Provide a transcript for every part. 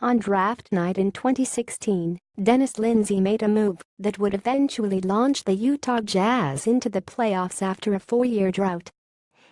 On draft night in 2016, Dennis Lindsey made a move that would eventually launch the Utah Jazz into the playoffs after a 4-year drought.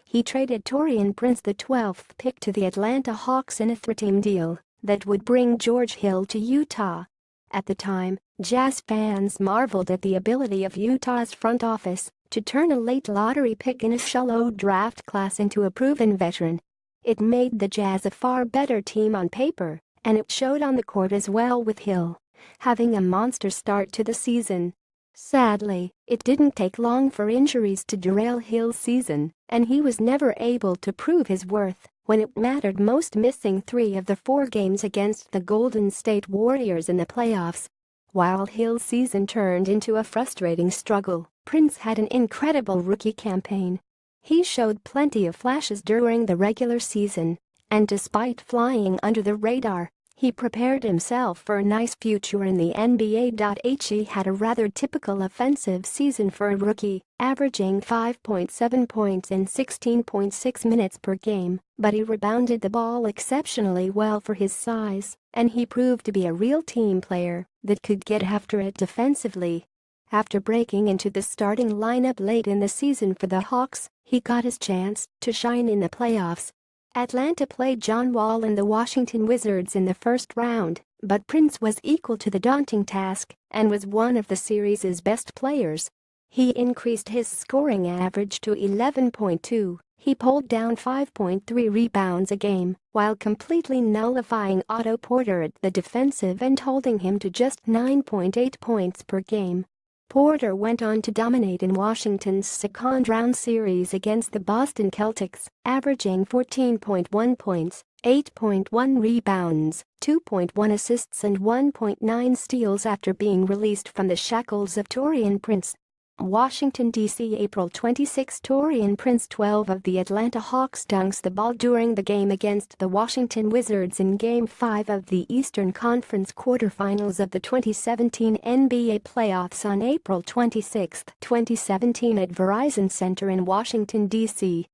He traded Taurean Prince, the 12th pick, to the Atlanta Hawks in a 3-team deal that would bring George Hill to Utah. At the time, Jazz fans marveled at the ability of Utah's front office to turn a late lottery pick in a shallow draft class into a proven veteran. It made the Jazz a far better team on paper, and it showed on the court as well, with Hill having a monster start to the season. Sadly, it didn't take long for injuries to derail Hill's season, and he was never able to prove his worth when it mattered most, missing 3 of the 4 games against the Golden State Warriors in the playoffs. While Hill's season turned into a frustrating struggle, Prince had an incredible rookie campaign. He showed plenty of flashes during the regular season, and despite flying under the radar, he prepared himself for a nice future in the NBA. He had a rather typical offensive season for a rookie, averaging 5.7 points in 16.6 minutes per game, but he rebounded the ball exceptionally well for his size, and he proved to be a real team player that could get after it defensively. After breaking into the starting lineup late in the season for the Hawks, he got his chance to shine in the playoffs. Atlanta played John Wall and the Washington Wizards in the first round, but Prince was equal to the daunting task and was one of the series' best players. He increased his scoring average to 11.2, he pulled down 5.3 rebounds a game, while completely nullifying Otto Porter at the defensive end, holding him to just 9.8 points per game. Porter went on to dominate in Washington's second-round series against the Boston Celtics, averaging 14.1 points, 8.1 rebounds, 2.1 assists and 1.9 steals after being released from the shackles of Taurean Prince. Washington, D.C. April 26. Taurean Prince, 12 of the Atlanta Hawks, dunks the ball during the game against the Washington Wizards in Game 5 of the Eastern Conference quarterfinals of the 2017 NBA playoffs on April 26, 2017 at Verizon Center in Washington, D.C.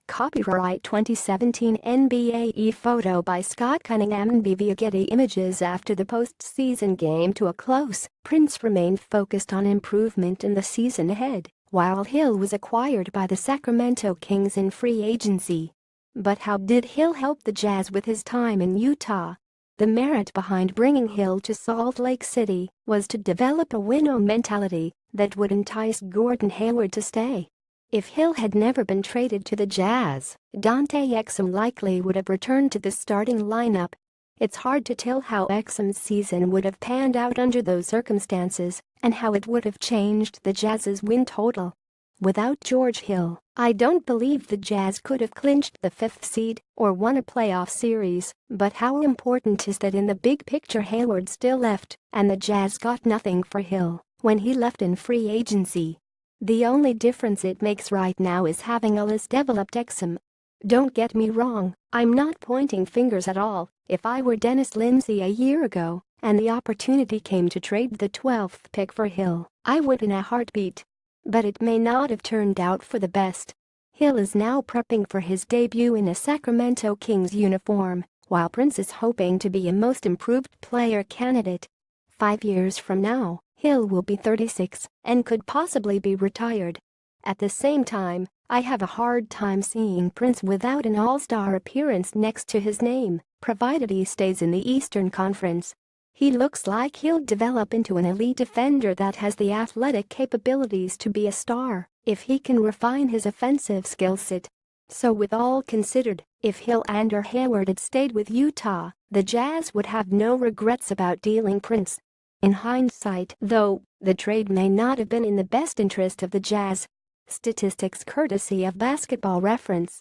Copyright 2017 NBA photo by Scott Cunningham and via Getty Images. After the postseason game to a close, Prince remained focused on improvement in the season ahead, while Hill was acquired by the Sacramento Kings in free agency. But how did Hill help the Jazz with his time in Utah? The merit behind bringing Hill to Salt Lake City was to develop a winner mentality that would entice Gordon Hayward to stay. If Hill had never been traded to the Jazz, Dante Exum likely would have returned to the starting lineup. It's hard to tell how Exum's season would have panned out under those circumstances and how it would have changed the Jazz's win total. Without George Hill, I don't believe the Jazz could have clinched the 5th seed or won a playoff series, but how important is that in the big picture? Hayward still left, and the Jazz got nothing for Hill when he left in free agency. The only difference it makes right now is having a less developed Exum. Don't get me wrong, I'm not pointing fingers at all. If I were Dennis Lindsey a year ago and the opportunity came to trade the 12th pick for Hill, I would in a heartbeat. But it may not have turned out for the best. Hill is now prepping for his debut in a Sacramento Kings uniform, while Prince is hoping to be a most improved player candidate. 5 years from now, Hill will be 36 and could possibly be retired. At the same time, I have a hard time seeing Prince without an all-star appearance next to his name, provided he stays in the Eastern Conference. He looks like he'll develop into an elite defender that has the athletic capabilities to be a star if he can refine his offensive skill set. So with all considered, if Hill and/or Hayward had stayed with Utah, the Jazz would have no regrets about dealing Prince. In hindsight, though, the trade may not have been in the best interest of the Jazz. Statistics courtesy of Basketball Reference.